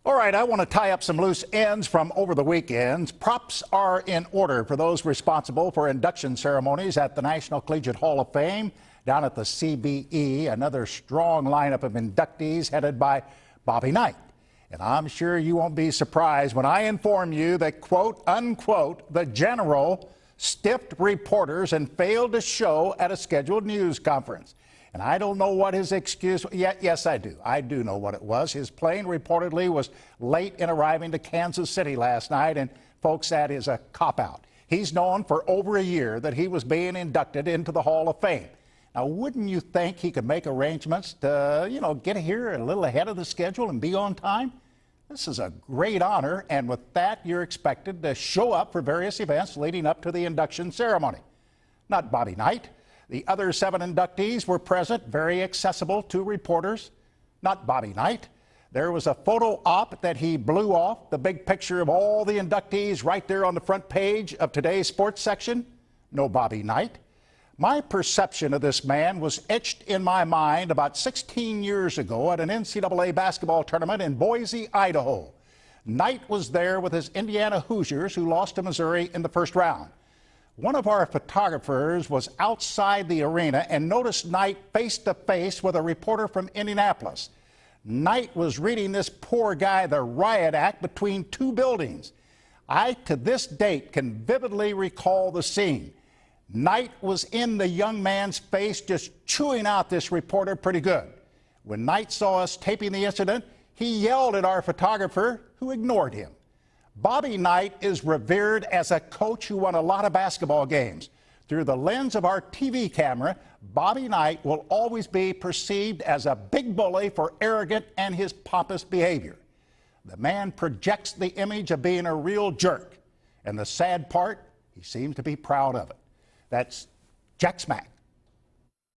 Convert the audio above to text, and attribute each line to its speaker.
Speaker 1: All right, I want to tie up some loose ends from over the weekends. Props are in order for those responsible for induction ceremonies at the National Collegiate Hall of Fame down at the CBE. Another strong lineup of inductees headed by Bobby Knight. And I'm sure you won't be surprised when I inform you that, quote, unquote, the general stiffed reporters and failed to show at a scheduled news conference. And I don't know what his excuse was. Yes, I do. I do know what it was. His plane reportedly was late in arriving to Kansas City last night, and folks, that is a cop-out. He's known for over a year that he was being inducted into the Hall of Fame. Now, wouldn't you think he could make arrangements to, get here a little ahead of the schedule and be on time? This is a great honor, and with that, you're expected to show up for various events leading up to the induction ceremony. Not Bobby Knight. The other 7 inductees were present, very accessible to reporters. Not Bobby Knight. There was a photo op that he blew off, the big picture of all the inductees right there on the front page of today's sports section. No Bobby Knight. My perception of this man was etched in my mind about 16 years ago at an NCAA basketball tournament in Boise, Idaho. Knight was there with his Indiana Hoosiers, who lost to Missouri in the first round. One of our photographers was outside the arena and noticed Knight face to face with a reporter from Indianapolis. Knight was reading this poor guy the riot act between 2 buildings. I, to this date, can vividly recall the scene. Knight was in the young man's face, just chewing out this reporter pretty good. When Knight saw us taping the incident, he yelled at our photographer, who ignored him. Bobby Knight is revered as a coach who won a lot of basketball games. Through the lens of our TV camera, Bobby Knight will always be perceived as a big bully for arrogant and his pompous behavior. The man projects the image of being a real jerk, and the sad part, he seems to be proud of it. That's Jack Smack.